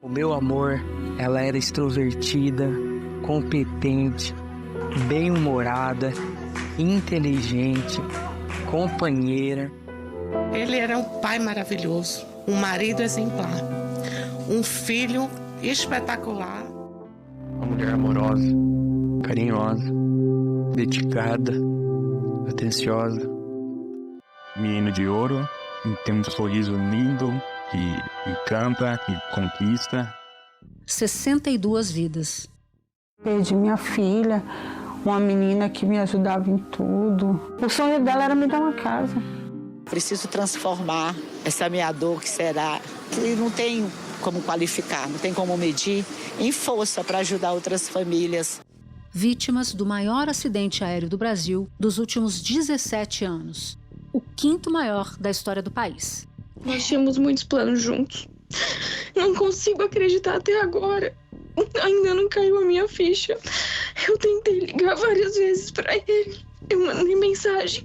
O meu amor, ela era extrovertida, competente, bem-humorada, inteligente, companheira. Ele era um pai maravilhoso, um marido exemplar, um filho espetacular. Uma mulher amorosa, carinhosa, dedicada, atenciosa. Menino de ouro, tem um sorriso lindo, que encanta, que conquista. 62 vidas. Perdi minha filha, uma menina que me ajudava em tudo. O sonho dela era me dar uma casa. Preciso transformar essa minha dor que não tem como qualificar, não tem como medir, em força para ajudar outras famílias. Vítimas do maior acidente aéreo do Brasil dos últimos 17 anos. O 5º maior da história do país. Nós tínhamos muitos planos juntos. Não consigo acreditar até agora. Ainda não caiu a minha ficha. Eu tentei ligar várias vezes para ele. Eu mandei mensagem.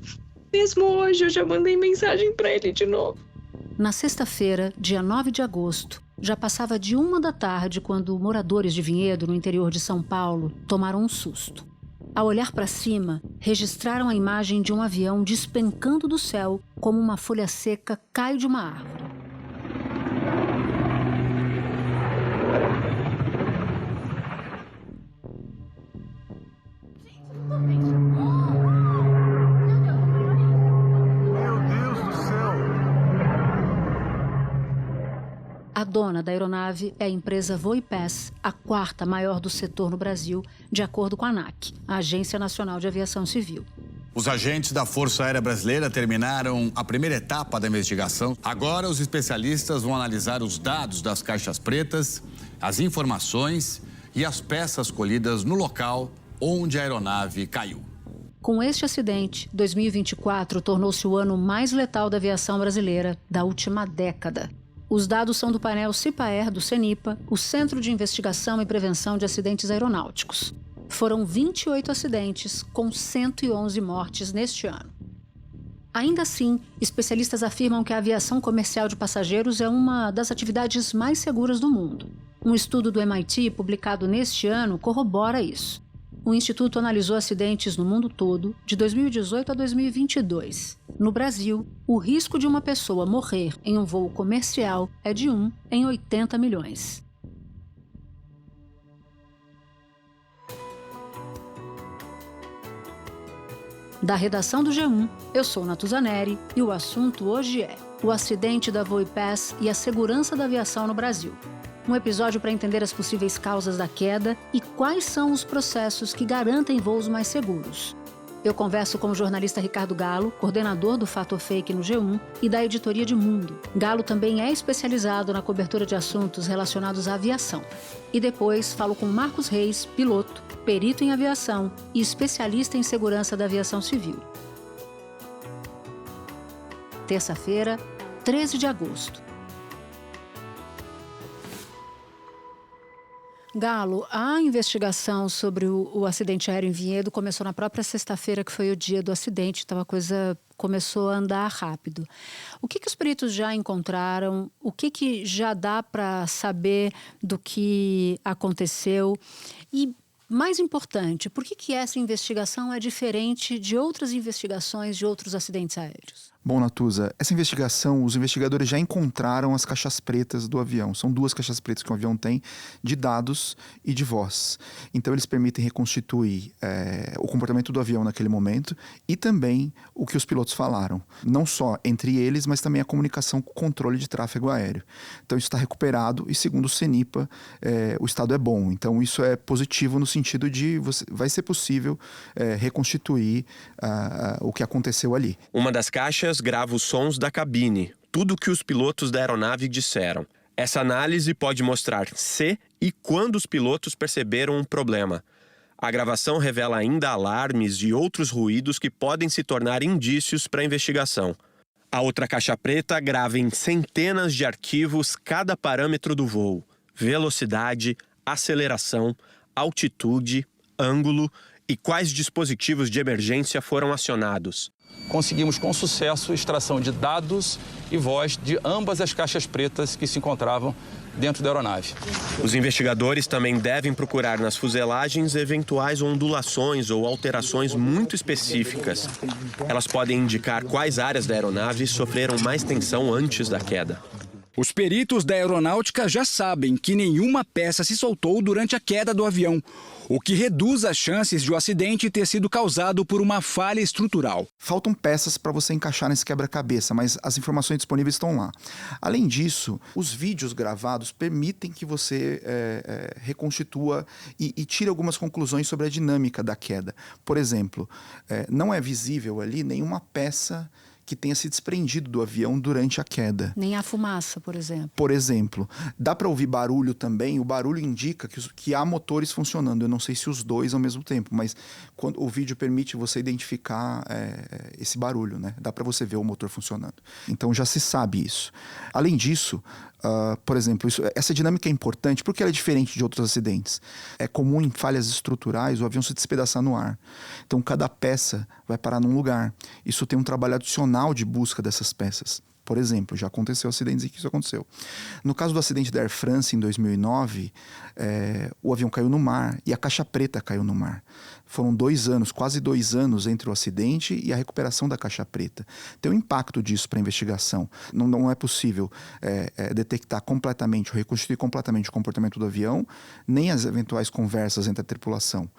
Mesmo hoje eu já mandei mensagem para ele de novo. Na sexta-feira, dia 9 de agosto, já passava de 1 da tarde quando moradores de Vinhedo, no interior de São Paulo, tomaram um susto. Ao olhar para cima, registraram a imagem de um avião despencando do céu como uma folha seca cai de uma árvore. A dona da aeronave é a empresa Voipass, a 4ª maior do setor no Brasil, de acordo com a ANAC, a Agência Nacional de Aviação Civil. Os agentes da Força Aérea Brasileira terminaram a primeira etapa da investigação. Agora, os especialistas vão analisar os dados das caixas pretas, as informações e as peças colhidas no local onde a aeronave caiu. Com este acidente, 2024 tornou-se o ano mais letal da aviação brasileira da última década. Os dados são do painel CIPAER do CENIPA, o Centro de Investigação e Prevenção de Acidentes Aeronáuticos. Foram 28 acidentes, com 111 mortes neste ano. Ainda assim, especialistas afirmam que a aviação comercial de passageiros é uma das atividades mais seguras do mundo. Um estudo do MIT, publicado neste ano, corrobora isso. O Instituto analisou acidentes no mundo todo, de 2018 a 2022. No Brasil, o risco de uma pessoa morrer em um voo comercial é de 1 em 80 milhões. Da redação do G1, eu sou Natuza Neri e o assunto hoje é o acidente da Voipass e a segurança da aviação no Brasil. Um episódio para entender as possíveis causas da queda e quais são os processos que garantem voos mais seguros. Eu converso com o jornalista Ricardo Galo, coordenador do Fato ou Fake no G1 e da editoria de Mundo. Galo também é especializado na cobertura de assuntos relacionados à aviação. E depois falo com Marcos Reis, piloto, perito em aviação e especialista em segurança da aviação civil. Terça-feira, 13 de agosto. Galo, a investigação sobre o acidente aéreo em Vinhedo começou na própria sexta-feira, que foi o dia do acidente, então a coisa começou a andar rápido. O que os peritos já encontraram? O que já dá para saber do que aconteceu? E, mais importante, por que essa investigação é diferente de outras investigações de outros acidentes aéreos? Bom, Natuza, essa investigação, os investigadores já encontraram as caixas pretas do avião. São 2 caixas pretas que o avião tem, de dados e de voz. Então, eles permitem reconstituir o comportamento do avião naquele momento e também o que os pilotos falaram. Não só entre eles, mas também a comunicação com o controle de tráfego aéreo. Então, isso está recuperado e, segundo o CENIPA, o estado é bom. Então, isso é positivo no sentido de vai ser possível reconstituir o que aconteceu ali. Uma das caixas grava os sons da cabine, tudo o que os pilotos da aeronave disseram. Essa análise pode mostrar se e quando os pilotos perceberam um problema. A gravação revela ainda alarmes e outros ruídos que podem se tornar indícios para a investigação. A outra caixa preta grava em centenas de arquivos cada parâmetro do voo: velocidade, aceleração, altitude, ângulo e quais dispositivos de emergência foram acionados. Conseguimos com sucesso extração de dados e voz de ambas as caixas pretas que se encontravam dentro da aeronave. Os investigadores também devem procurar nas fuselagens eventuais ondulações ou alterações muito específicas. Elas podem indicar quais áreas da aeronave sofreram mais tensão antes da queda. Os peritos da aeronáutica já sabem que nenhuma peça se soltou durante a queda do avião, o que reduz as chances de o acidente ter sido causado por uma falha estrutural. Faltam peças para você encaixar nesse quebra-cabeça, mas as informações disponíveis estão lá. Além disso, os vídeos gravados permitem que você reconstitua e tire algumas conclusões sobre a dinâmica da queda. Por exemplo, não é visível ali nenhuma peça que tenha se desprendido do avião durante a queda. Nem a fumaça, por exemplo. Por exemplo, dá para ouvir barulho também. O barulho indica que há motores funcionando. Eu não sei se os dois ao mesmo tempo, mas quando o vídeo permite você identificar esse barulho, né? Dá para você ver o motor funcionando. Então já se sabe isso. Além disso, por exemplo, essa dinâmica é importante porque ela é diferente de outros acidentes. É comum em falhas estruturais o avião se despedaçar no ar. Então cada peça vai parar num lugar. Isso tem um trabalho adicional de busca dessas peças. Por exemplo, já aconteceu acidentes em que isso aconteceu. No caso do acidente da Air France em 2009, o avião caiu no mar e a caixa preta caiu no mar. Foram 2 anos, quase 2 anos entre o acidente e a recuperação da caixa preta. Tem um impacto disso para a investigação. Não é possível detectar completamente ou reconstituir completamente o comportamento do avião, nem as eventuais conversas entre a tripulação.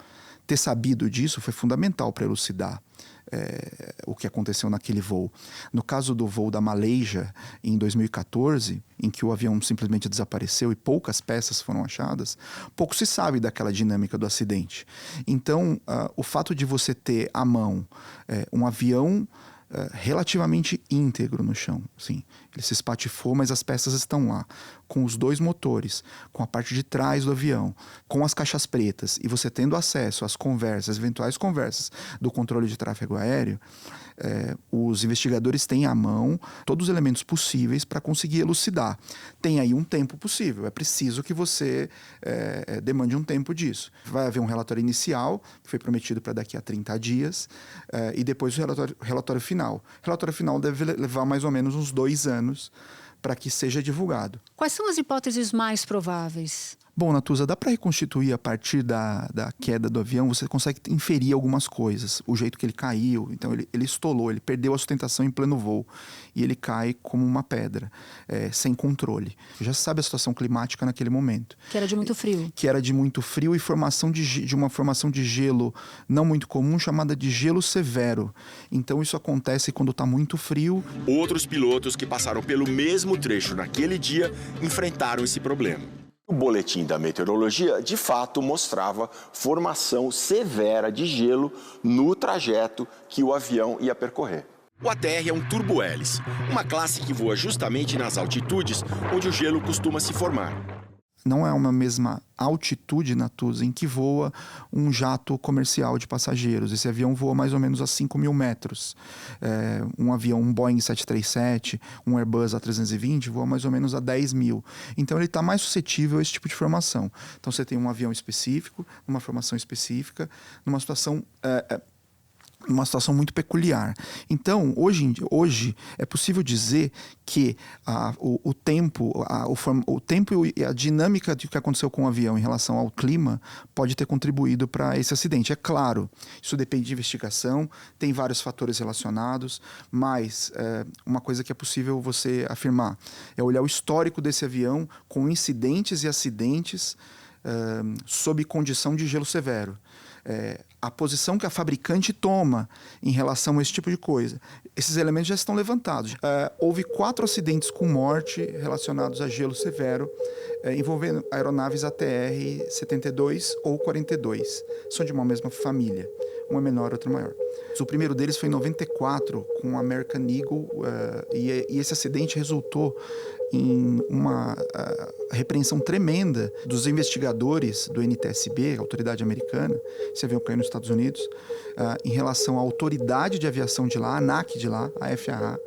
Ter sabido disso foi fundamental para elucidar o que aconteceu naquele voo. No caso do voo da Malaysia, em 2014, em que o avião simplesmente desapareceu e poucas peças foram achadas, pouco se sabe daquela dinâmica do acidente. Então, o fato de você ter à mão um avião relativamente íntegro no chão, sim, ele se espatifou, mas as peças estão lá, com os 2 motores, com a parte de trás do avião, com as caixas pretas, e você tendo acesso às conversas, eventuais conversas do controle de tráfego aéreo, os investigadores têm à mão todos os elementos possíveis para conseguir elucidar. Tem aí um tempo possível, é preciso que você demande um tempo disso. Vai haver um relatório inicial, que foi prometido para daqui a 30 dias, e depois o relatório final. O relatório final deve levar mais ou menos uns 2 anos para que seja divulgado. Quais são as hipóteses mais prováveis? Bom, Natuza, dá para reconstituir a partir da queda do avião, você consegue inferir algumas coisas. O jeito que ele caiu, então ele estolou, ele perdeu a sustentação em pleno voo e ele cai como uma pedra, sem controle. Já se sabe a situação climática naquele momento. Que era de muito frio. Que era de muito frio e formação de uma formação de gelo não muito comum, chamada de gelo severo. Então isso acontece quando está muito frio. Outros pilotos que passaram pelo mesmo trecho naquele dia enfrentaram esse problema. O boletim da meteorologia, de fato, mostrava formação severa de gelo no trajeto que o avião ia percorrer. O ATR é um turbo-hélice, uma classe que voa justamente nas altitudes onde o gelo costuma se formar. Não é uma mesma altitude, Natuza, em que voa um jato comercial de passageiros. Esse avião voa mais ou menos a 5.000 metros. Um avião, um Boeing 737, um Airbus A320, voa mais ou menos a 10.000. Então ele está mais suscetível a esse tipo de formação. Então você tem um avião específico, uma formação específica, numa situação muito peculiar. Então, hoje é possível dizer que o tempo e a dinâmica do que aconteceu com o avião em relação ao clima pode ter contribuído para esse acidente. É claro, isso depende de investigação, tem vários fatores relacionados, mas uma coisa que é possível você afirmar é olhar o histórico desse avião com incidentes e acidentes sob condição de gelo severo. A posição que a fabricante toma em relação a esse tipo de coisa. Esses elementos já estão levantados. Houve 4 acidentes com morte relacionados a gelo severo, envolvendo aeronaves ATR-72 ou 42. São de uma mesma família. Um é menor, outro maior. O primeiro deles foi em 94, com o American Eagle, e esse acidente resultou em uma repreensão tremenda dos investigadores do NTSB, a autoridade americana, esse avião caiu nos Estados Unidos, em relação à autoridade de aviação de lá, a ANAC de lá, a FAA,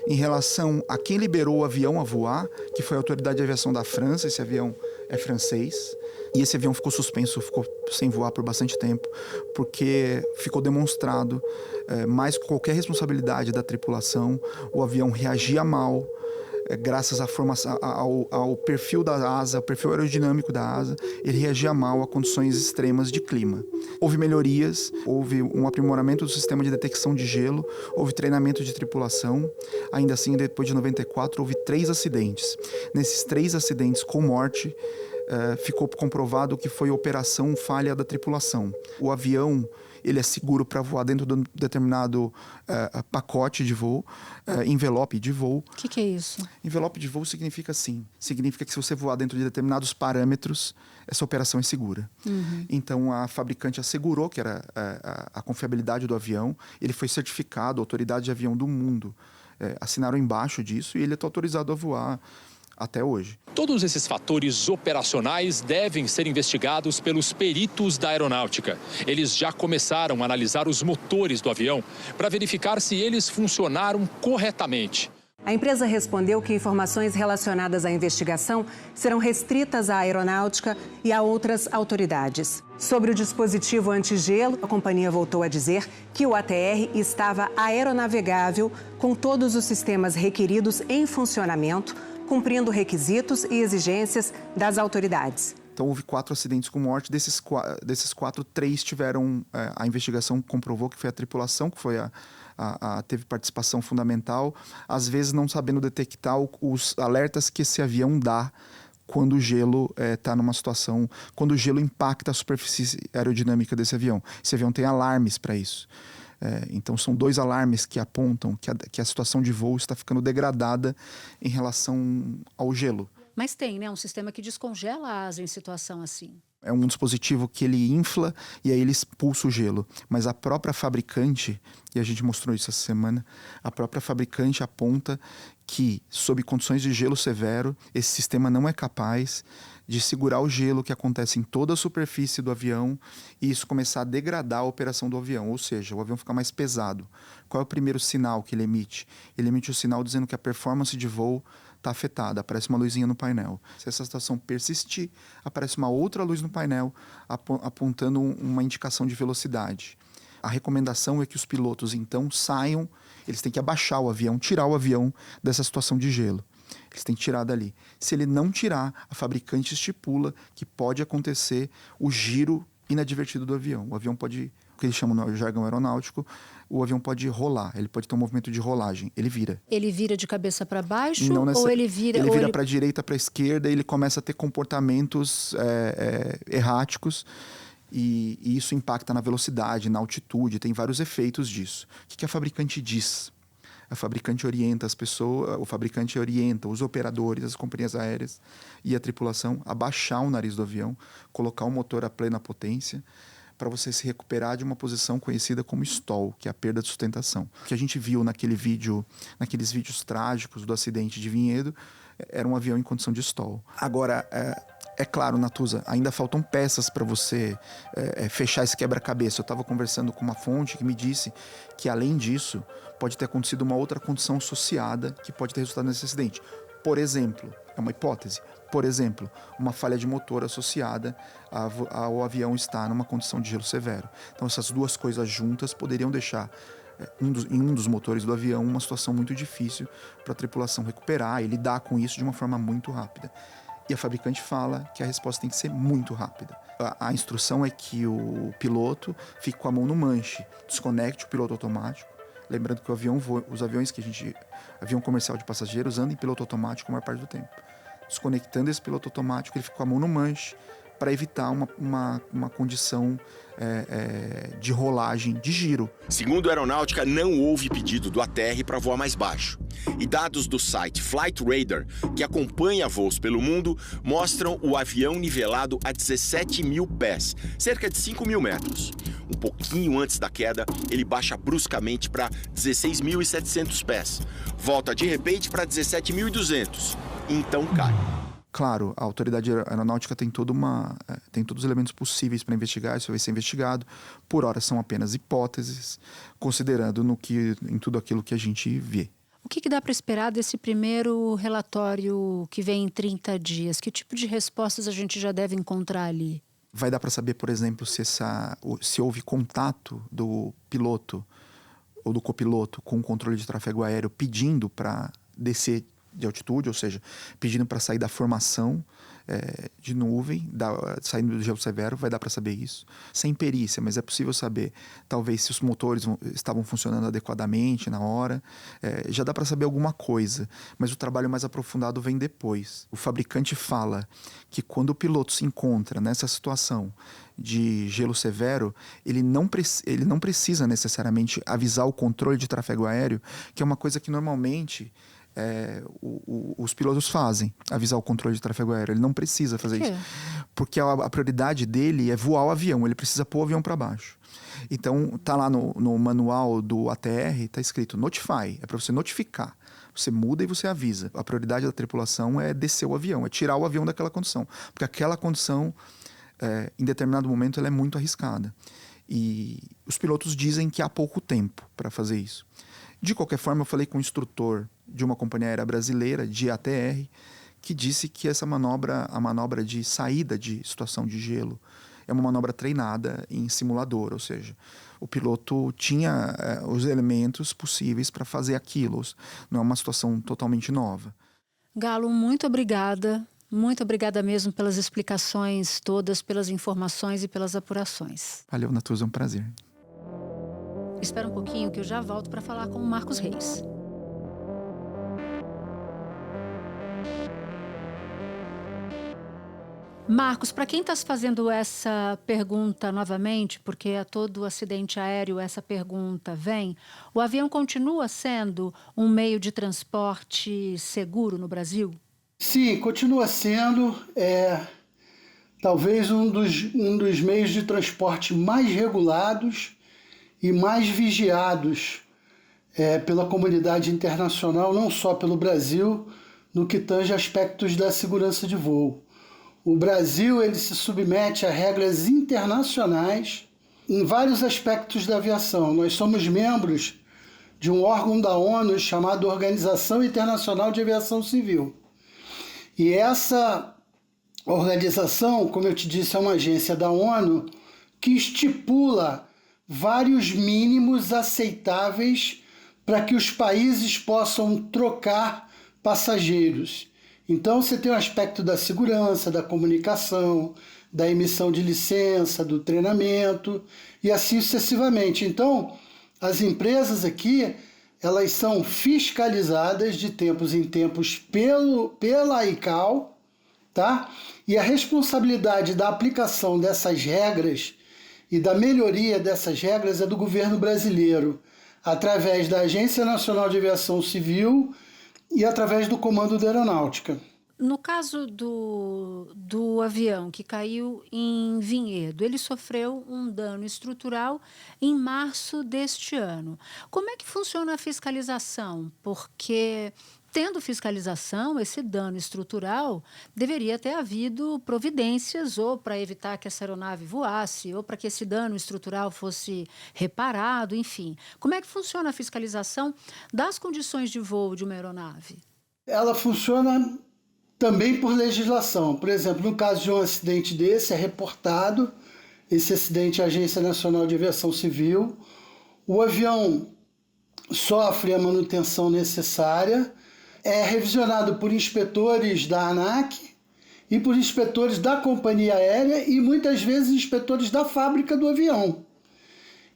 em relação a quem liberou o avião a voar, que foi a autoridade de aviação da França, esse avião é francês, e esse avião ficou suspenso, ficou sem voar por bastante tempo, porque ficou demonstrado, mais que qualquer responsabilidade da tripulação, o avião reagia mal, graças à formação, ao perfil da asa, ao perfil aerodinâmico da asa, ele reagia mal a condições extremas de clima. Houve melhorias, houve um aprimoramento do sistema de detecção de gelo, houve treinamento de tripulação. Ainda assim, depois de 94, houve 3 acidentes. Nesses 3 acidentes com morte, ficou comprovado que foi operação falha da tripulação. O avião, ele é seguro para voar dentro de um determinado pacote de voo, envelope de voo. O que é isso? Envelope de voo significa assim, significa que se você voar dentro de determinados parâmetros, essa operação é segura. Então a fabricante assegurou que era a confiabilidade do avião, ele foi certificado, a autoridade de avião do mundo assinaram embaixo disso e ele está autorizado a voar até hoje. Todos esses fatores operacionais devem ser investigados pelos peritos da aeronáutica. Eles já começaram a analisar os motores do avião para verificar se eles funcionaram corretamente. A empresa respondeu que informações relacionadas à investigação serão restritas à aeronáutica e a outras autoridades. Sobre o dispositivo antigelo, a companhia voltou a dizer que o ATR estava aeronavegável, com todos os sistemas requeridos em funcionamento, cumprindo requisitos e exigências das autoridades. Então, houve 4 acidentes com morte. Desses 4, 3 tiveram... a investigação comprovou que foi a tripulação, que foi teve participação fundamental, às vezes não sabendo detectar os alertas que esse avião dá quando o gelo está numa situação... Quando o gelo impacta a superfície aerodinâmica desse avião. Esse avião tem alarmes para isso. Então, são 2 alarmes que apontam que a situação de voo está ficando degradada em relação ao gelo. Mas tem, né? Um sistema que descongela a asa em situação assim. É um dispositivo que ele infla e aí ele expulsa o gelo. Mas a própria fabricante, e a gente mostrou isso essa semana, a própria fabricante aponta que, sob condições de gelo severo, esse sistema não é capaz de segurar o gelo que acontece em toda a superfície do avião e isso começar a degradar a operação do avião, ou seja, o avião fica mais pesado. Qual é o primeiro sinal que ele emite? Ele emite o sinal dizendo que a performance de voo está afetada, aparece uma luzinha no painel. Se essa situação persistir, aparece uma outra luz no painel apontando uma indicação de velocidade. A recomendação é que os pilotos, então, saiam, eles têm que abaixar o avião, tirar o avião dessa situação de gelo. Eles têm que tirar dali. Se ele não tirar, a fabricante estipula que pode acontecer o giro inadvertido do avião. O avião pode, o que eles chamam no jargão aeronáutico, o avião pode rolar, ele pode ter um movimento de rolagem, ele vira. Ele vira de cabeça para baixo ou ele vira... Ele vira para a direita, para a esquerda, e ele começa a ter comportamentos erráticos e isso impacta na velocidade, na altitude, tem vários efeitos disso. O que a fabricante diz? A fabricante orienta as pessoas, o fabricante orienta os operadores, as companhias aéreas e a tripulação a baixar o nariz do avião, colocar o motor a plena potência para você se recuperar de uma posição conhecida como stall, que é a perda de sustentação. O que a gente viu naqueles vídeos trágicos do acidente de Vinhedo era um avião em condição de stall. Agora, é claro, Natuza, ainda faltam peças para você fechar esse quebra-cabeça. Eu estava conversando com uma fonte que me disse que, além disso, pode ter acontecido uma outra condição associada que pode ter resultado nesse acidente. Por exemplo, é uma hipótese, por exemplo, uma falha de motor associada ao avião estar numa condição de gelo severo. Então, essas duas coisas juntas poderiam deixar em um dos motores do avião uma situação muito difícil para a tripulação recuperar e lidar com isso de uma forma muito rápida. E a fabricante fala que a resposta tem que ser muito rápida. A instrução é que o piloto fique com a mão no manche, desconecte o piloto automático. Lembrando que avião comercial de passageiros anda em piloto automático a maior parte do tempo. Desconectando esse piloto automático, ele fica com a mão no manche para evitar uma condição de rolagem, de giro. Segundo a aeronáutica, não houve pedido do ATR para voar mais baixo. E dados do site Flight Radar, que acompanha voos pelo mundo, mostram o avião nivelado a 17 mil pés, cerca de 5 mil metros. Um pouquinho antes da queda, ele baixa bruscamente para 16.700 pés. Volta de repente para 17.200. Então cai. Claro, a autoridade aeronáutica tem todos os elementos possíveis para investigar, isso vai ser investigado. Por hora são apenas hipóteses, considerando em tudo aquilo que a gente vê. O que dá para esperar desse primeiro relatório que vem em 30 dias? Que tipo de respostas a gente já deve encontrar ali? Vai dar para saber, por exemplo, se houve contato do piloto ou do copiloto com o controle de tráfego aéreo pedindo para descer de altitude, ou seja, pedindo para sair da formação de nuvem, saindo do gelo severo, vai dar para saber isso. Sem perícia, mas é possível saber, talvez, se os motores estavam funcionando adequadamente na hora. Já dá para saber alguma coisa, mas o trabalho mais aprofundado vem depois. O fabricante fala que quando o piloto se encontra nessa situação de gelo severo, ele não precisa necessariamente avisar o controle de tráfego aéreo, que é uma coisa que normalmente os pilotos fazem, avisar o controle de tráfego aéreo. Ele não precisa fazer isso, porque a prioridade dele é voar o avião, ele precisa pôr o avião para baixo. Então tá lá no manual do ATR, tá escrito notify, é para você notificar. Você muda e você avisa. A prioridade da tripulação é descer o avião, é tirar o avião daquela condição, porque aquela condição em determinado momento ela é muito arriscada. E os pilotos dizem que há pouco tempo para fazer isso. De qualquer forma, eu falei com um instrutor de uma companhia aérea brasileira, de ATR, que disse que essa manobra, a manobra de saída de situação de gelo, é uma manobra treinada em simulador, ou seja, o piloto tinha os elementos possíveis para fazer aquilo, não é uma situação totalmente nova. Galo, muito obrigada. Muito obrigada mesmo pelas explicações todas, pelas informações e pelas apurações. Valeu, Natuza, é um prazer. Espera um pouquinho que eu já volto para falar com o Marcos Reis. Marcos, para quem está fazendo essa pergunta novamente, porque a todo acidente aéreo essa pergunta vem, o avião continua sendo um meio de transporte seguro no Brasil? Sim, continua sendo talvez um dos meios de transporte mais regulados e mais vigiados pela comunidade internacional, não só pelo Brasil, no que tange aspectos da segurança de voo. O Brasil ele se submete a regras internacionais em vários aspectos da aviação. Nós somos membros de um órgão da ONU chamado Organização Internacional de Aviação Civil. E essa organização, como eu te disse, é uma agência da ONU que estipula vários mínimos aceitáveis para que os países possam trocar passageiros. Então você tem o aspecto da segurança, da comunicação, da emissão de licença, do treinamento e assim sucessivamente. Então, as empresas aqui, elas são fiscalizadas de tempos em tempos pela ICAO, tá? E a responsabilidade da aplicação dessas regras e da melhoria dessas regras é do governo brasileiro, através da Agência Nacional de Aviação Civil e através do Comando da Aeronáutica. No caso do avião que caiu em Vinhedo, ele sofreu um dano estrutural em março deste ano. Como é que funciona a fiscalização? Porque, tendo fiscalização, esse dano estrutural deveria ter havido providências ou para evitar que essa aeronave voasse, ou para que esse dano estrutural fosse reparado, enfim. Como é que funciona a fiscalização das condições de voo de uma aeronave? Ela funciona também por legislação. Por exemplo, no caso de um acidente desse, é reportado esse acidente à Agência Nacional de Aviação Civil. O avião sofre a manutenção necessária, é revisionado por inspetores da ANAC e por inspetores da companhia aérea e muitas vezes inspetores da fábrica do avião.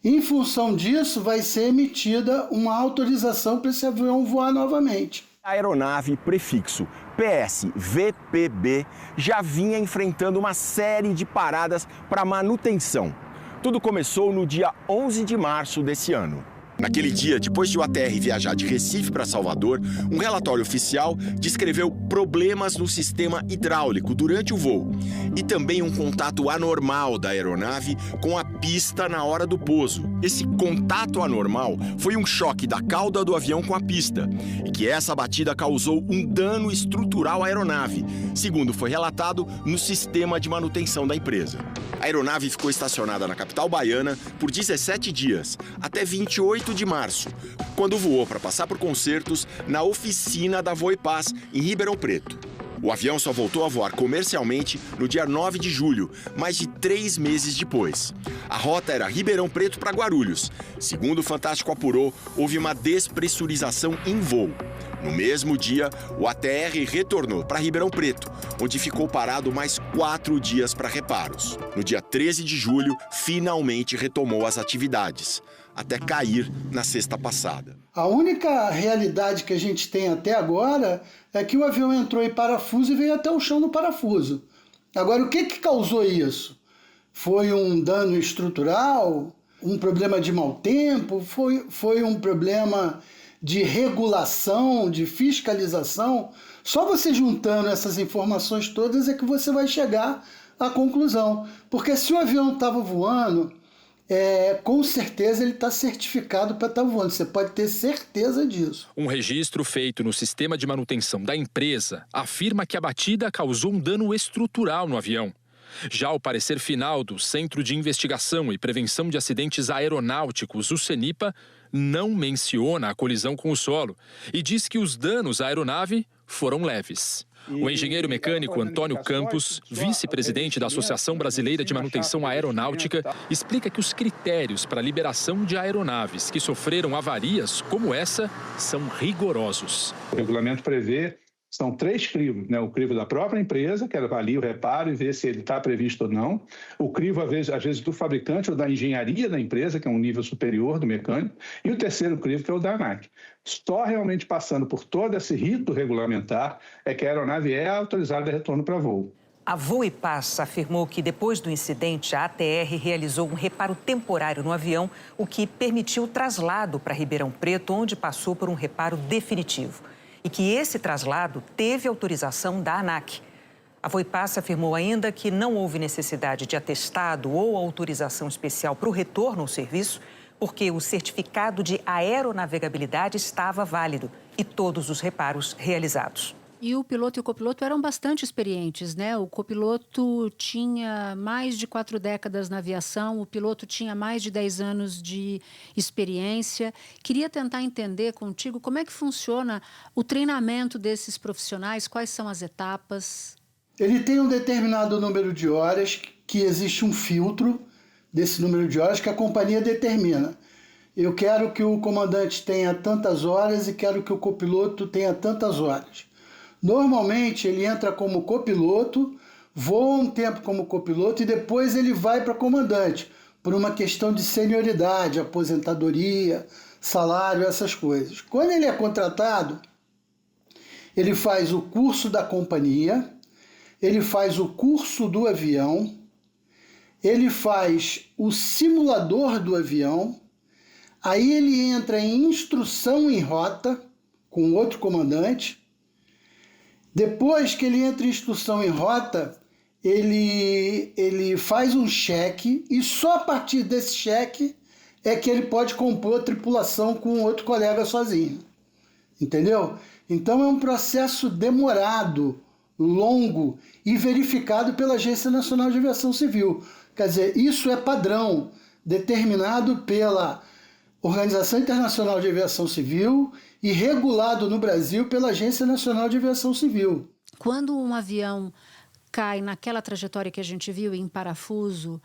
Em função disso, vai ser emitida uma autorização para esse avião voar novamente. A aeronave prefixo PSVPB já vinha enfrentando uma série de paradas para manutenção. Tudo começou no dia 11 de março desse ano. Naquele dia, depois de o ATR viajar de Recife para Salvador, um relatório oficial descreveu problemas no sistema hidráulico durante o voo e também um contato anormal da aeronave com a pista na hora do pouso. Esse contato anormal foi um choque da cauda do avião com a pista e que essa batida causou um dano estrutural à aeronave, segundo foi relatado no sistema de manutenção da empresa. A aeronave ficou estacionada na capital baiana por 17 dias, até 28 de março, quando voou para passar por consertos na oficina da Voipaz, em Ribeirão Preto. O avião só voltou a voar comercialmente no dia 9 de julho, mais de 3 meses depois. A rota era Ribeirão Preto para Guarulhos. Segundo o Fantástico apurou, houve uma despressurização em voo. No mesmo dia, o ATR retornou para Ribeirão Preto, onde ficou parado mais 4 dias para reparos. No dia 13 de julho, finalmente retomou as atividades, até cair na sexta passada. A única realidade que a gente tem até agora é que o avião entrou em parafuso e veio até o chão do parafuso. Agora, o que causou isso? Foi um dano estrutural? Um problema de mau tempo? Foi um problema de regulação, de fiscalização? Só você juntando essas informações todas é que você vai chegar à conclusão. Porque se o avião estava voando, com certeza ele está certificado para estar voando. Você pode ter certeza disso. Um registro feito no sistema de manutenção da empresa afirma que a batida causou um dano estrutural no avião. Já o parecer final do Centro de Investigação e Prevenção de Acidentes Aeronáuticos, o CENIPA, não menciona a colisão com o solo e diz que os danos à aeronave foram leves. O engenheiro mecânico Antônio Campos, vice-presidente da Associação Brasileira de Manutenção Aeronáutica, explica que os critérios para a liberação de aeronaves que sofreram avarias como essa são rigorosos. O regulamento prevê, são 3 crivos, né? O crivo da própria empresa, que avalia o reparo e vê se ele está previsto ou não. O crivo, às vezes, do fabricante ou da engenharia da empresa, que é um nível superior do mecânico. E o terceiro crivo, que é o da ANAC. Só realmente passando por todo esse rito regulamentar é que a aeronave é autorizada a retorno para voo. A Voipassa afirmou que depois do incidente, a ATR realizou um reparo temporário no avião, o que permitiu o traslado para Ribeirão Preto, onde passou por um reparo definitivo. E que esse traslado teve autorização da ANAC. A Voipassa afirmou ainda que não houve necessidade de atestado ou autorização especial para o retorno ao serviço, porque o certificado de aeronavegabilidade estava válido e todos os reparos realizados. E o piloto e o copiloto eram bastante experientes, né? O copiloto tinha mais de 4 décadas na aviação, o piloto tinha mais de 10 anos de experiência. Queria tentar entender contigo como é que funciona o treinamento desses profissionais, quais são as etapas? Ele tem um determinado número de horas, que existe um filtro desse número de horas que a companhia determina. Eu quero que o comandante tenha tantas horas e quero que o copiloto tenha tantas horas. Normalmente ele entra como copiloto, voa um tempo como copiloto e depois ele vai para comandante, por uma questão de senioridade, aposentadoria, salário, essas coisas. Quando ele é contratado, ele faz o curso da companhia, ele faz o curso do avião, ele faz o simulador do avião, aí ele entra em instrução em rota com outro comandante. Depois que ele entra em instrução em rota, ele faz um cheque e só a partir desse cheque é que ele pode compor tripulação com outro colega sozinho. Entendeu? Então é um processo demorado, longo e verificado pela Agência Nacional de Aviação Civil. Quer dizer, isso é padrão determinado pela Organização Internacional de Aviação Civil e regulado no Brasil pela Agência Nacional de Aviação Civil. Quando um avião cai naquela trajetória que a gente viu em parafuso,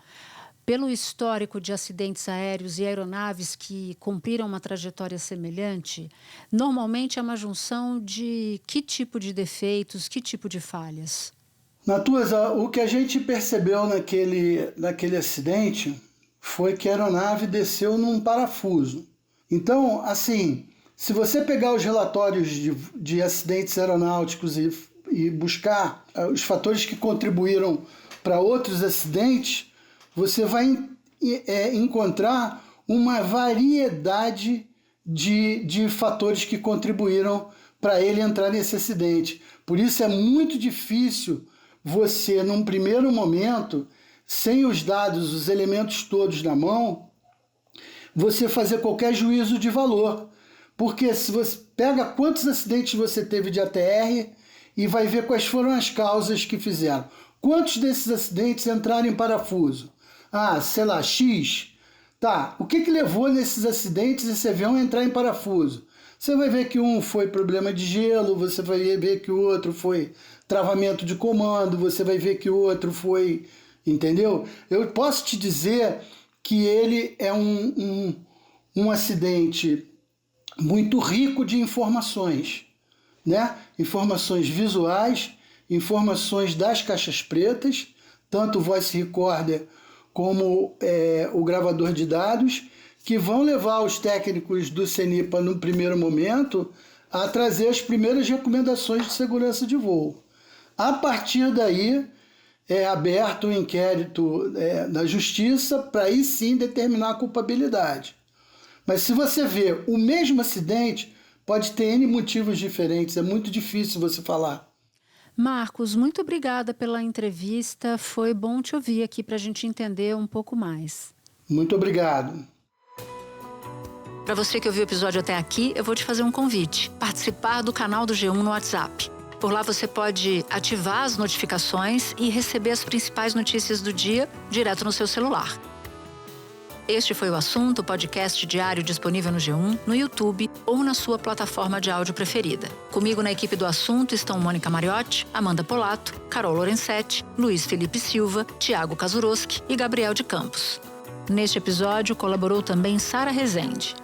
pelo histórico de acidentes aéreos e aeronaves que cumpriram uma trajetória semelhante, normalmente é uma junção de que tipo de defeitos, que tipo de falhas? Natuza, o que a gente percebeu naquele acidente foi que a aeronave desceu num parafuso. Então, assim, se você pegar os relatórios de acidentes aeronáuticos e buscar os fatores que contribuíram para outros acidentes, você vai encontrar uma variedade de fatores que contribuíram para ele entrar nesse acidente. Por isso é muito difícil você, num primeiro momento, sem os dados, os elementos todos na mão, você fazer qualquer juízo de valor. Porque se você pega quantos acidentes você teve de ATR e vai ver quais foram as causas que fizeram. Quantos desses acidentes entraram em parafuso? Sei lá, X. Tá, o que levou nesses acidentes esse avião a entrar em parafuso? Você vai ver que um foi problema de gelo, você vai ver que o outro foi travamento de comando, você vai ver que o outro foi... Entendeu? Eu posso te dizer que ele é um acidente muito rico de informações, né? Informações visuais, informações das caixas pretas, tanto o voice recorder como o gravador de dados, que vão levar os técnicos do CENIPA, no primeiro momento, a trazer as primeiras recomendações de segurança de voo. A partir daí, é aberto o inquérito da Justiça para aí sim determinar a culpabilidade. Mas se você vê o mesmo acidente, pode ter N motivos diferentes, é muito difícil você falar. Marcos, muito obrigada pela entrevista, foi bom te ouvir aqui para a gente entender um pouco mais. Muito obrigado. Para você que ouviu o episódio até aqui, eu vou te fazer um convite. Participar do canal do G1 no WhatsApp. Por lá você pode ativar as notificações e receber as principais notícias do dia direto no seu celular. Este foi o Assunto, podcast diário disponível no G1, no YouTube ou na sua plataforma de áudio preferida. Comigo na equipe do Assunto estão Mônica Mariotti, Amanda Polato, Carol Lorenzetti, Luiz Felipe Silva, Tiago Kazuroski e Gabriel de Campos. Neste episódio colaborou também Sara Rezende.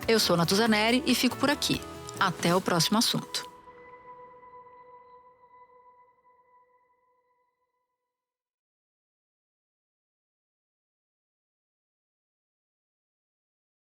Eu sou Natuzaneri e fico por aqui. Até o próximo assunto.